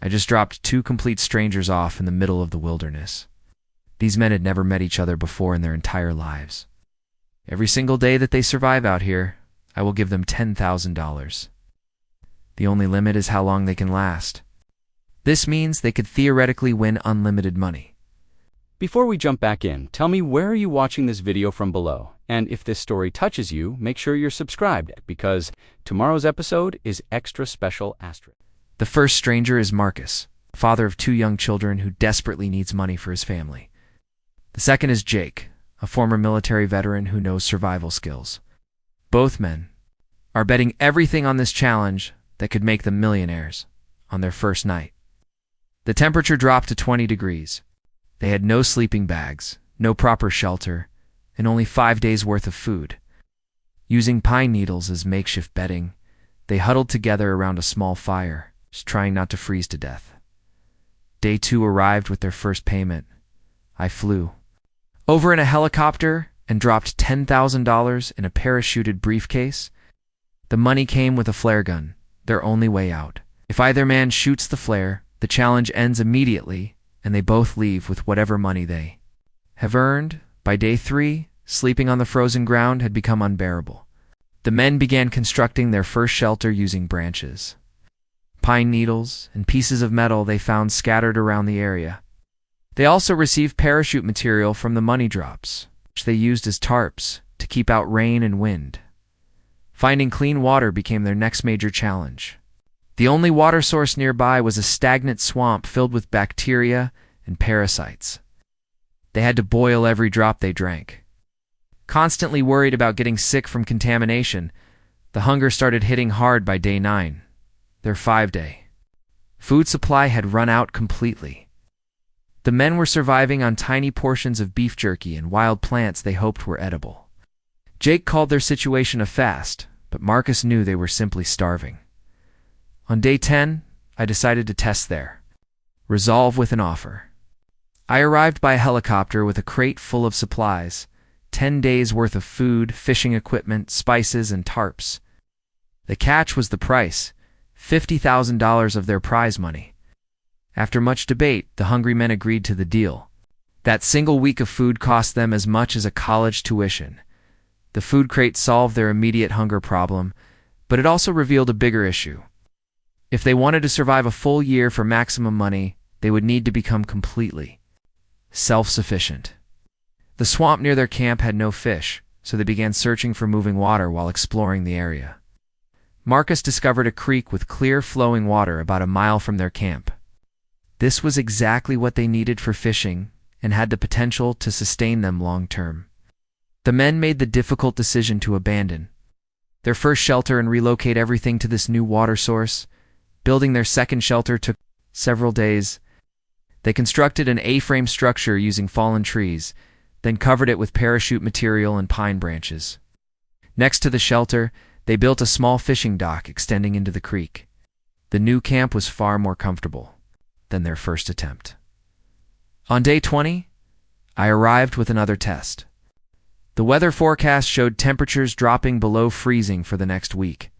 I just dropped two complete strangers off in the middle of the wilderness. These men had never met each other before in their entire lives. Every single day that they survive out here, I will give them $10,000. The only limit is how long they can last. This means they could theoretically win unlimited money. Before we jump back in, tell me where are you watching this video from below? And if this story touches you, make sure you're subscribed because tomorrow's episode is extra special asterisk. The first stranger is Marcus, father of two young children who desperately needs money for his family. The second is Jake, a former military veteran who knows survival skills. Both men are betting everything on this challenge that could make them millionaires on their first night. The temperature dropped to 20 degrees. They had no sleeping bags, no proper shelter, and only 5 days' worth of food. Using pine needles as makeshift bedding, they huddled together around a small fire, just trying not to freeze to death. Day 2 arrived with their first payment. I flew over in a helicopter and dropped $10,000 in a parachuted briefcase. The money came with a flare gun, their only way out. If either man shoots the flare, the challenge ends immediately, and they both leave with whatever money they have earned. By day 3, sleeping on the frozen ground had become unbearable. The men began constructing their first shelter using branches, pine needles, and pieces of metal they found scattered around the area. They also received parachute material from the money drops, which they used as tarps to keep out rain and wind. Finding clean water became their next major challenge. The only water source nearby was a stagnant swamp filled with bacteria and parasites. They had to boil every drop they drank. Constantly worried about getting sick from contamination, the hunger started hitting hard by day 9, their 5-day. Food supply had run out completely. The men were surviving on tiny portions of beef jerky and wild plants they hoped were edible. Jake called their situation a fast, but Marcus knew they were simply starving. On day 10, I decided to test their resolve with an offer. I arrived by helicopter with a crate full of supplies, 10 days' worth of food, fishing equipment, spices, and tarps. The catch was the price, $50,000 of their prize money. After much debate, the hungry men agreed to the deal. That single week of food cost them as much as a college tuition. The food crate solved their immediate hunger problem, but it also revealed a bigger issue. If they wanted to survive a full year for maximum money, they would need to become completely self-sufficient. The swamp near their camp had no fish, so they began searching for moving water while exploring the area. Marcus discovered a creek with clear flowing water about a mile from their camp. This was exactly what they needed for fishing and had the potential to sustain them long term. The men made the difficult decision to abandon their first shelter and relocate everything to this new water source. Building their second shelter took several days. They constructed an A-frame structure using fallen trees, then covered it with parachute material and pine branches. Next to the shelter, they built a small fishing dock extending into the creek. The new camp was far more comfortable than their first attempt. On day 20, I arrived with another test. The weather forecast showed temperatures dropping below freezing for the next week.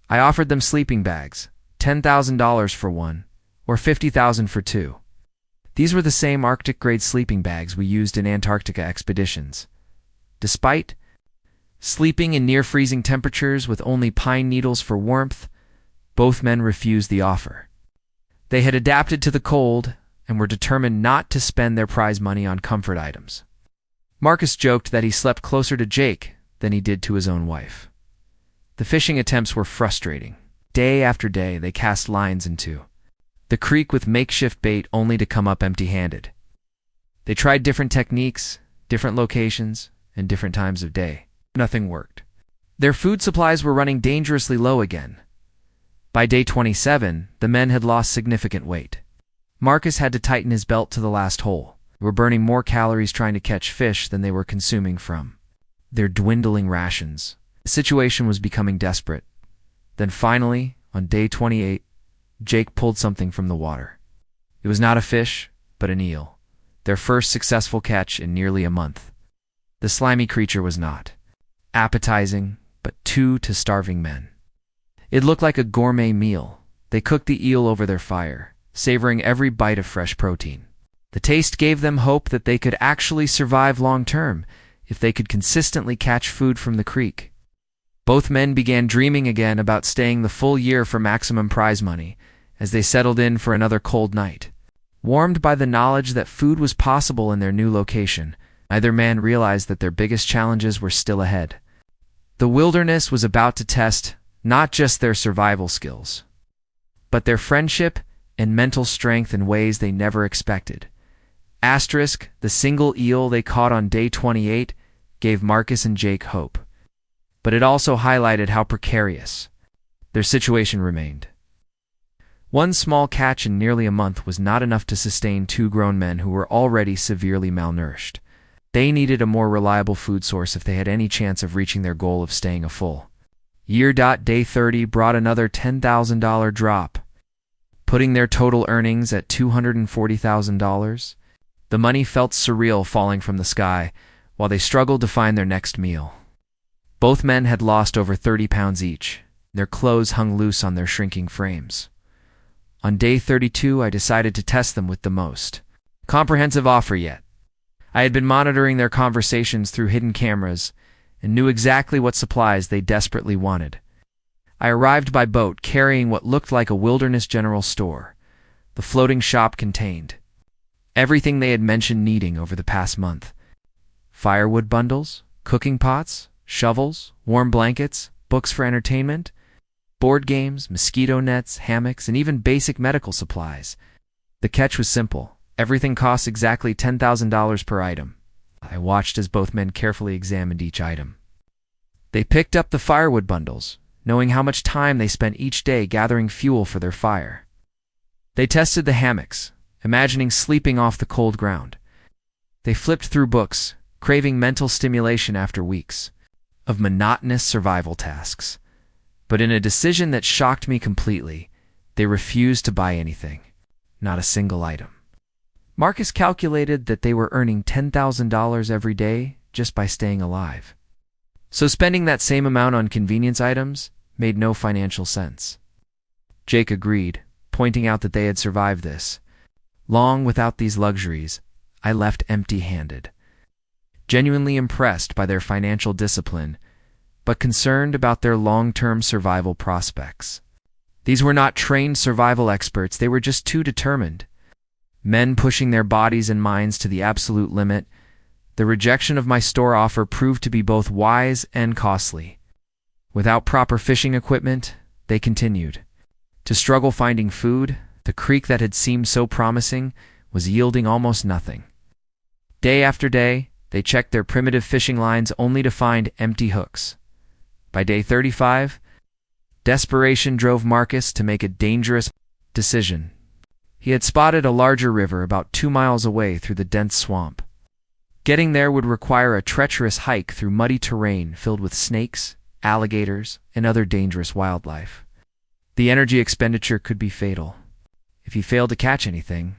I offered them sleeping bags, $10,000 for one, or $50,000 for two. These were the same Arctic-grade sleeping bags we used in Antarctica expeditions. Despite sleeping in near-freezing temperatures with only pine needles for warmth, both men refused the offer. They had adapted to the cold and were determined not to spend their prize money on comfort items. Marcus joked that he slept closer to Jake than he did to his own wife. The fishing attempts were frustrating. Day after day, they cast lines into the creek with makeshift bait only to come up empty-handed. They tried different techniques, different locations, and different times of day. Nothing worked. Their food supplies were running dangerously low again. By day 27, the men had lost significant weight. Marcus had to tighten his belt to the last hole. They were burning more calories trying to catch fish than they were consuming from their dwindling rations. The situation was becoming desperate. Then finally, on day 28, Jake pulled something from the water. It was not a fish, but an eel, their first successful catch in nearly a month. The slimy creature was not appetizing, but too to starving men. It looked like a gourmet meal. they cooked the eel over their fire, savoring every bite of fresh protein. The taste gave them hope that they could actually survive long-term if they could consistently catch food from the creek. Both men began dreaming again about staying the full year for maximum prize money as they settled in for another cold night. Warmed by the knowledge that food was possible in their new location, neither man realized that their biggest challenges were still ahead. The wilderness was about to test not just their survival skills, but their friendship and mental strength in ways they never expected. Asterisk, the single eel they caught on day 28 gave Marcus and Jake hope, but it also highlighted how precarious their situation remained. One small catch in nearly a month was not enough to sustain two grown men who were already severely malnourished. They needed a more reliable food source if they had any chance of reaching their goal of staying a full year. Day 30 brought another $10,000 drop, putting their total earnings at $240,000. The money felt surreal falling from the sky while they struggled to find their next meal. Both men had lost over 30 pounds each. Their clothes hung loose on their shrinking frames. On day 32, I decided to test them with the most comprehensive offer yet. I had been monitoring their conversations through hidden cameras and knew exactly what supplies they desperately wanted. I arrived by boat carrying what looked like a wilderness general store. The floating shop contained everything they had mentioned needing over the past month: firewood bundles, cooking pots, shovels, warm blankets, books for entertainment, board games, mosquito nets, hammocks, and even basic medical supplies. The catch was simple. Everything cost exactly $10,000 per item. I watched as both men carefully examined each item. They picked up the firewood bundles, knowing how much time they spent each day gathering fuel for their fire. They tested the hammocks, imagining sleeping off the cold ground. They flipped through books, craving mental stimulation after weeks of monotonous survival tasks. But in a decision that shocked me completely, they refused to buy anything, not a single item. Marcus calculated that they were earning $10,000 every day just by staying alive. So spending that same amount on convenience items made no financial sense. Jake agreed, pointing out that they had survived this long without these luxuries. I left empty-handed, genuinely impressed by their financial discipline, but concerned about their long-term survival prospects. These were not trained survival experts, they were just too determined. Men pushing their bodies and minds to the absolute limit. The rejection of my store offer proved to be both wise and costly. Without proper fishing equipment, they continued to struggle finding food. The creek that had seemed so promising was yielding almost nothing. Day after day, they checked their primitive fishing lines only to find empty hooks. By day 35, desperation drove Marcus to make a dangerous decision. He had spotted a larger river about 2 miles away through the dense swamp. Getting there would require a treacherous hike through muddy terrain filled with snakes, alligators, and other dangerous wildlife. The energy expenditure could be fatal. If he failed to catch anything,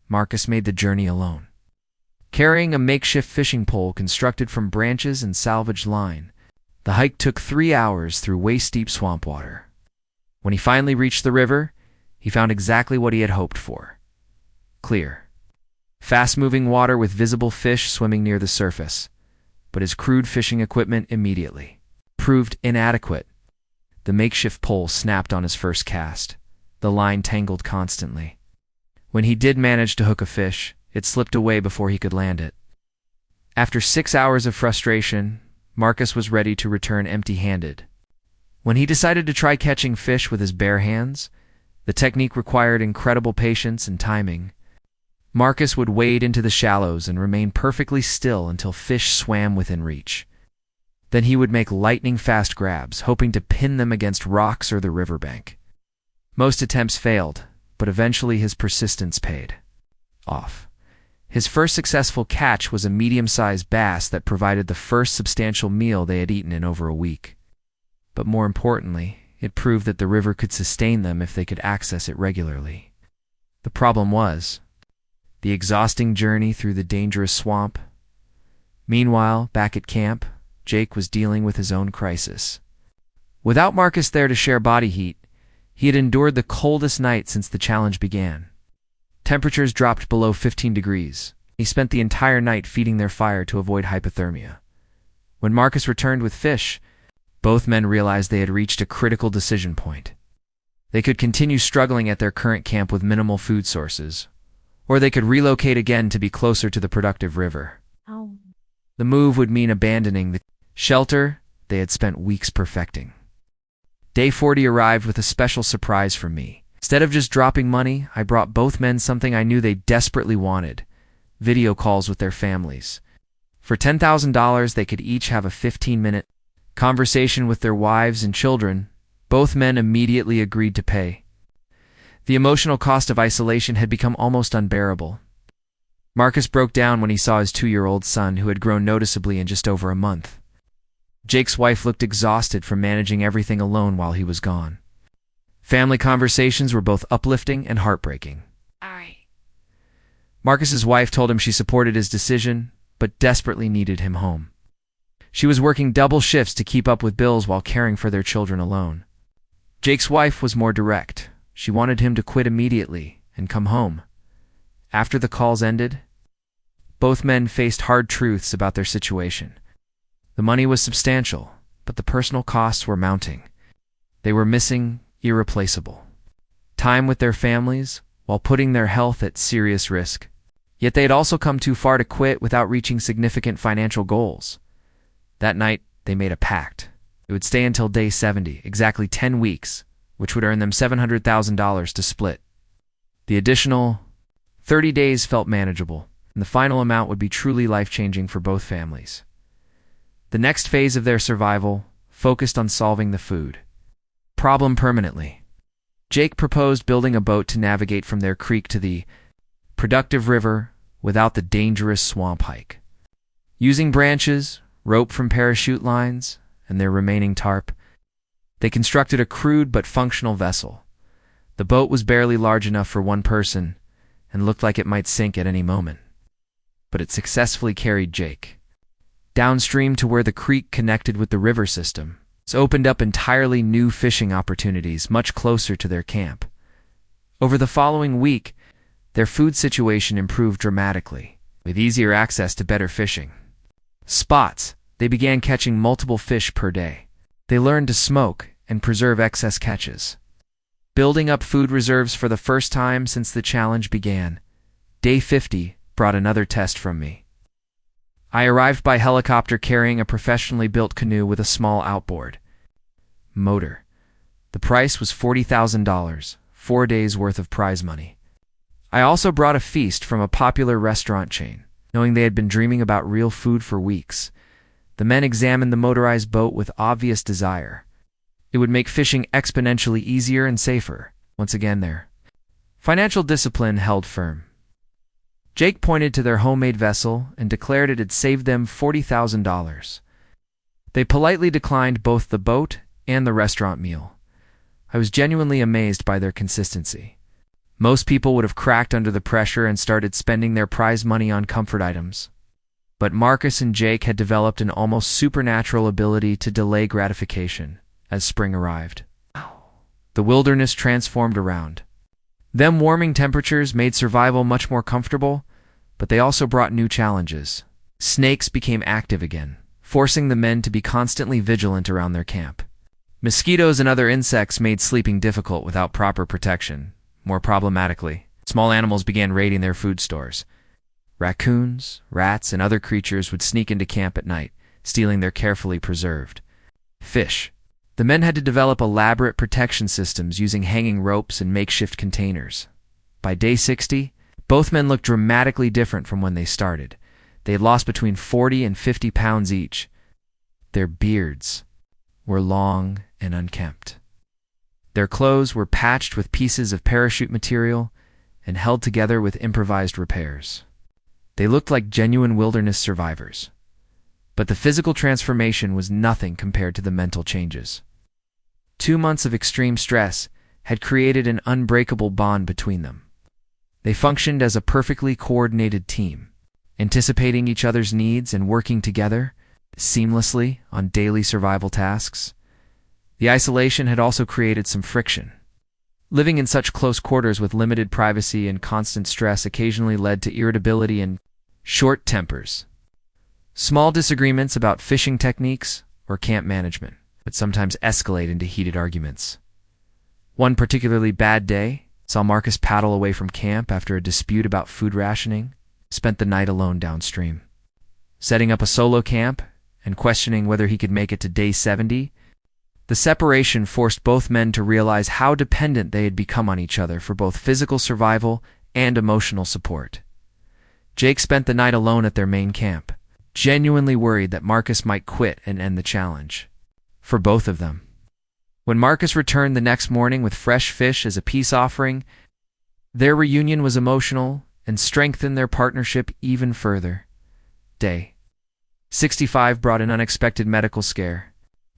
Marcus made the journey alone. Carrying a makeshift fishing pole constructed from branches and salvaged line, the hike took 3 hours through waist-deep swamp water. When he finally reached the river, he found exactly what he had hoped for: clear, fast-moving water with visible fish swimming near the surface. But his crude fishing equipment immediately proved inadequate. The makeshift pole snapped on his first cast. The line tangled constantly. When he did manage to hook a fish, it slipped away before he could land it. After 6 hours of frustration, Marcus was ready to return empty-handed. When he decided to try catching fish with his bare hands, the technique required incredible patience and timing. Marcus would wade into the shallows and remain perfectly still until fish swam within reach. Then he would make lightning-fast grabs, hoping to pin them against rocks or the riverbank. Most attempts failed, but eventually his persistence paid off. His first successful catch was a medium-sized bass that provided the first substantial meal they had eaten in over a week. But more importantly, it proved that the river could sustain them if they could access it regularly. The problem was the exhausting journey through the dangerous swamp. Meanwhile, back at camp, Jake was dealing with his own crisis. Without Marcus there to share body heat, He had endured the coldest night since the challenge began. Temperatures dropped below 15 degrees. He spent the entire night feeding their fire to avoid hypothermia. When Marcus returned with fish, both men realized they had reached a critical decision point. They could continue struggling at their current camp with minimal food sources, or they could relocate again to be closer to the productive river. The move would mean abandoning the shelter they had spent weeks perfecting. Day 40 arrived with a special surprise for me. Instead of just dropping money, I brought both men something I knew they desperately wanted: video calls with their families. For $10,000, they could each have a 15-minute conversation with their wives and children. Both men immediately agreed to pay. The emotional cost of isolation had become almost unbearable. Marcus broke down when he saw his 2-year-old son, who had grown noticeably in just over a month. Jake's wife looked exhausted from managing everything alone while he was gone. Family conversations were both uplifting and heartbreaking. Marcus's wife told him she supported his decision, but desperately needed him home. She was working double shifts to keep up with bills while caring for their children alone. Jake's wife was more direct. She wanted him to quit immediately and come home. After the calls ended, both men faced hard truths about their situation. The money was substantial, but the personal costs were mounting. They were missing irreplaceable time with their families while putting their health at serious risk. Yet they had also come too far to quit without reaching significant financial goals. That night, they made a pact. It would stay until day 70, exactly 10 weeks, which would earn them $700,000 to split. The additional 30 days felt manageable, and the final amount would be truly life-changing for both families. The next phase of their survival focused on solving the food problem permanently. Jake proposed building a boat to navigate from their creek to the productive river without the dangerous swamp hike. Using branches, rope from parachute lines, and their remaining tarp, they constructed a crude but functional vessel. The boat was barely large enough for one person and looked like it might sink at any moment. But it successfully carried Jake downstream to where the creek connected with the river system. It's opened up entirely new fishing opportunities much closer to their camp. Over the following week, their food situation improved dramatically, with easier access to better fishing spots. They began catching multiple fish per day. They learned to smoke and preserve excess catches, building up food reserves for the first time since the challenge began. Day 50 brought another test from me. I arrived by helicopter carrying a professionally built canoe with a small outboard motor. The price was $40,000, 4 days' worth of prize money. I also brought a feast from a popular restaurant chain, knowing they had been dreaming about real food for weeks. The men examined the motorized boat with obvious desire. It would make fishing exponentially easier and safer. Once again, their financial discipline held firm. Jake pointed to their homemade vessel and declared it had saved them $40,000. They politely declined both the boat and the restaurant meal. I was genuinely amazed by their consistency. Most people would have cracked under the pressure and started spending their prize money on comfort items. But Marcus and Jake had developed an almost supernatural ability to delay gratification as spring arrived. The wilderness transformed around them. Warming temperatures made survival much more comfortable, but they also brought new challenges. Snakes became active again, forcing the men to be constantly vigilant around their camp. Mosquitoes and other insects made sleeping difficult without proper protection. More problematically, small animals began raiding their food stores. Raccoons, rats, and other creatures would sneak into camp at night, stealing their carefully preserved fish. The men had to develop elaborate protection systems using hanging ropes and makeshift containers. By day 60, both men looked dramatically different from when they started. They had lost between 40 and 50 pounds each. Their beards were long and unkempt. Their clothes were patched with pieces of parachute material and held together with improvised repairs. They looked like genuine wilderness survivors. But the physical transformation was nothing compared to the mental changes. 2 months of extreme stress had created an unbreakable bond between them. They functioned as a perfectly coordinated team, anticipating each other's needs and working together seamlessly on daily survival tasks. The isolation had also created some friction. Living in such close quarters with limited privacy and constant stress occasionally led to irritability and short tempers. Small disagreements about fishing techniques or camp management would sometimes escalate into heated arguments. One particularly bad day saw Marcus paddle away from camp after a dispute about food rationing, spent the night alone downstream. Setting up a solo camp and questioning whether he could make it to day 70, the separation forced both men to realize how dependent they had become on each other for both physical survival and emotional support. Jake spent the night alone at their main camp, genuinely worried that Marcus might quit and end the challenge. For both of them. When Marcus returned the next morning with fresh fish as a peace offering, their reunion was emotional and strengthened their partnership even further. Day 65 brought an unexpected medical scare.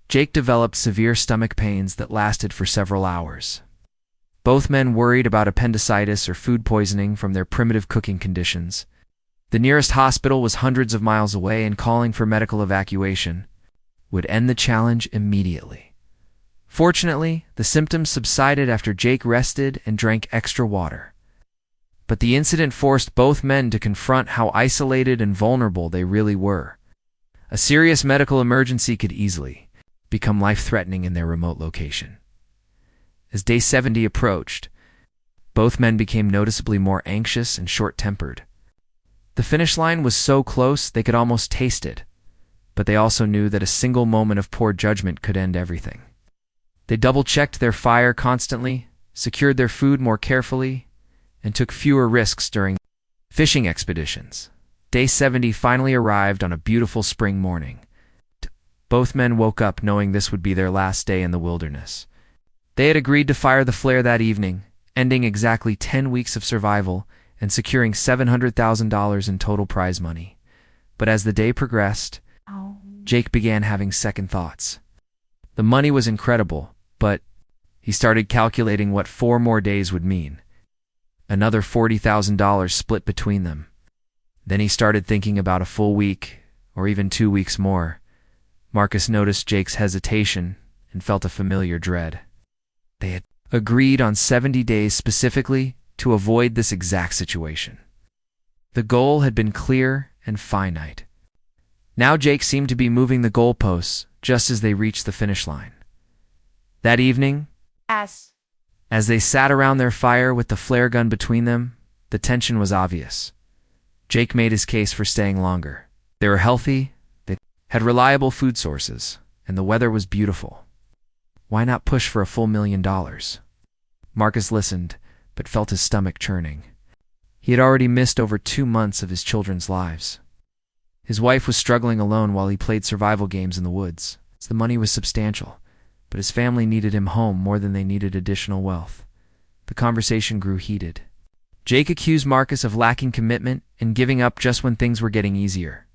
Jake developed severe stomach pains that lasted for several hours. Both men worried about appendicitis or food poisoning from their primitive cooking conditions. The nearest hospital was hundreds of miles away, and calling for medical evacuation would end the challenge immediately. Fortunately, the symptoms subsided after Jake rested and drank extra water. But the incident forced both men to confront how isolated and vulnerable they really were. A serious medical emergency could easily become life-threatening in their remote location. As day 70 approached, both men became noticeably more anxious and short-tempered. The finish line was so close they could almost taste it, but they also knew that a single moment of poor judgment could end everything. They double-checked their fire constantly, secured their food more carefully, and took fewer risks during fishing expeditions. Day 70 finally arrived on a beautiful spring morning. Both men woke up knowing this would be their last day in the wilderness. They had agreed to fire the flare that evening, ending exactly 10 weeks of survival and securing $700,000 in total prize money. But as the day progressed, Jake began having second thoughts. The money was incredible, but he started calculating what 4 more days would mean. Another $40,000 split between them. Then he started thinking about a full week, or even 2 weeks more. Marcus noticed Jake's hesitation and felt a familiar dread. They had agreed on 70 days specifically to avoid this exact situation. The goal had been clear and finite. Now Jake seemed to be moving the goalposts just as they reached the finish line. That evening, as they sat around their fire with the flare gun between them, the tension was obvious. Jake made his case for staying longer. They were healthy, they had reliable food sources, and the weather was beautiful. Why not push for a full $1 million? Marcus listened, but felt his stomach churning. He had already missed over 2 months of his children's lives. His wife was struggling alone while he played survival games in the woods. The money was substantial, but his family needed him home more than they needed additional wealth. The conversation grew heated. Jake accused Marcus of lacking commitment and giving up just when things were getting easier.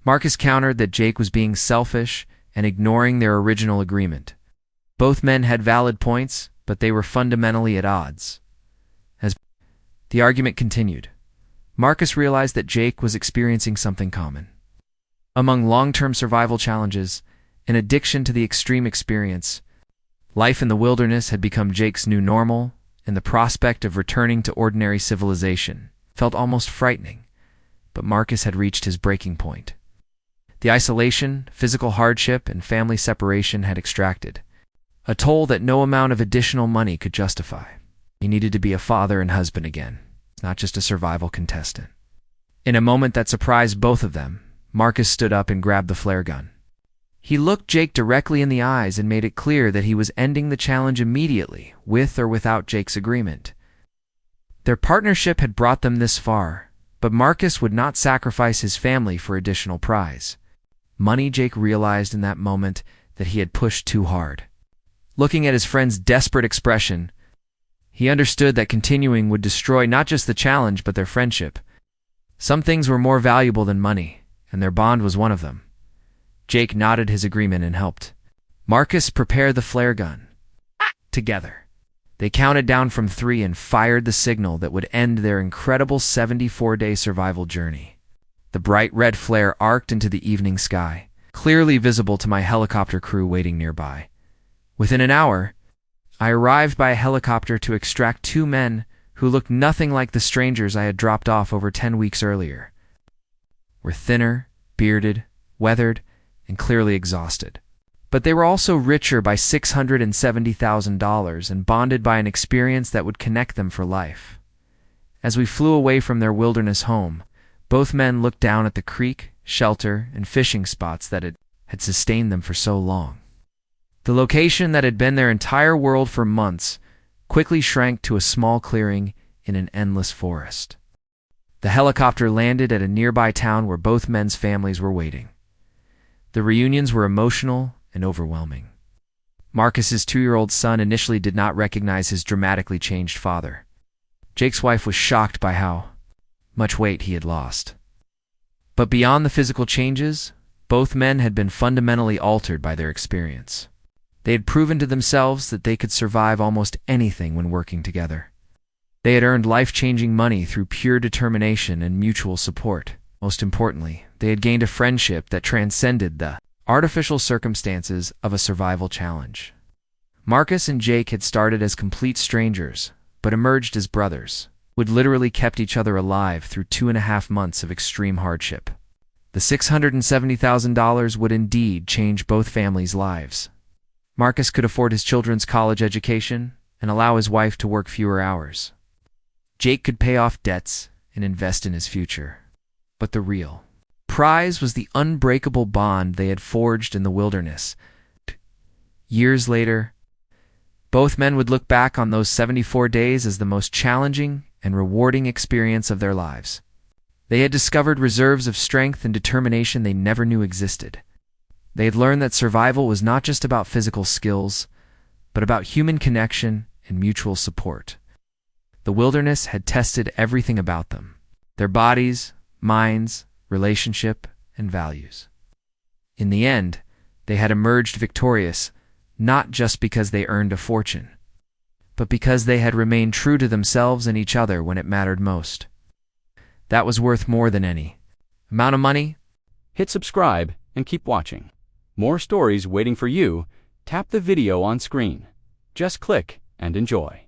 Marcus countered that Jake was being selfish and ignoring their original agreement. Both men had valid points, but they were fundamentally at odds. As the argument continued, Marcus realized that Jake was experiencing something common. Among long-term survival challenges, an addiction to the extreme experience, life in the wilderness had become Jake's new normal, and the prospect of returning to ordinary civilization felt almost frightening. But Marcus had reached his breaking point. The isolation, physical hardship, and family separation had extracted a toll that no amount of additional money could justify. He needed to be a father and husband again, not just a survival contestant. In a moment that surprised both of them, Marcus stood up and grabbed the flare gun. He looked Jake directly in the eyes and made it clear that he was ending the challenge immediately, with or without Jake's agreement. Their partnership had brought them this far, but Marcus would not sacrifice his family for additional prize. Money. Jake realized in that moment that he had pushed too hard. Looking at his friend's desperate expression, he understood that continuing would destroy not just the challenge but their friendship. Some things were more valuable than money, and their bond was one of them. Jake nodded his agreement and helped Marcus prepare the flare gun. Together, they counted down from 3 and fired the signal that would end their incredible 74-day survival journey. The bright red flare arced into the evening sky, clearly visible to my helicopter crew waiting nearby. Within an hour, I arrived by a helicopter to extract two men who looked nothing like the strangers I had dropped off over 10 weeks earlier. Were thinner, bearded, weathered, and clearly exhausted. But they were also richer by $670,000 and bonded by an experience that would connect them for life. As we flew away from their wilderness home, both men looked down at the creek, shelter, and fishing spots that had sustained them for so long. The location that had been their entire world for months quickly shrank to a small clearing in an endless forest. The helicopter landed at a nearby town where both men's families were waiting. The reunions were emotional and overwhelming. Marcus's 2-year-old son initially did not recognize his dramatically changed father. Jake's wife was shocked by how much weight he had lost. But beyond the physical changes, both men had been fundamentally altered by their experience. They had proven to themselves that they could survive almost anything when working together. They had earned life-changing money through pure determination and mutual support. Most importantly, they had gained a friendship that transcended the artificial circumstances of a survival challenge. Marcus and Jake had started as complete strangers, but emerged as brothers, who had literally kept each other alive through 2.5 months of extreme hardship. The $670,000 would indeed change both families' lives. Marcus could afford his children's college education and allow his wife to work fewer hours. Jake could pay off debts and invest in his future. But the real prize was the unbreakable bond they had forged in the wilderness. Years later, both men would look back on those 74 days as the most challenging and rewarding experience of their lives. They had discovered reserves of strength and determination they never knew existed. They had learned that survival was not just about physical skills, but about human connection and mutual support. The wilderness had tested everything about them: their bodies, minds, relationship, and values. In the end, they had emerged victorious, not just because they earned a fortune, but because they had remained true to themselves and each other when it mattered most. That was worth more than any amount of money. Hit subscribe and keep watching. More stories waiting for you. Tap the video on screen. Just click and enjoy.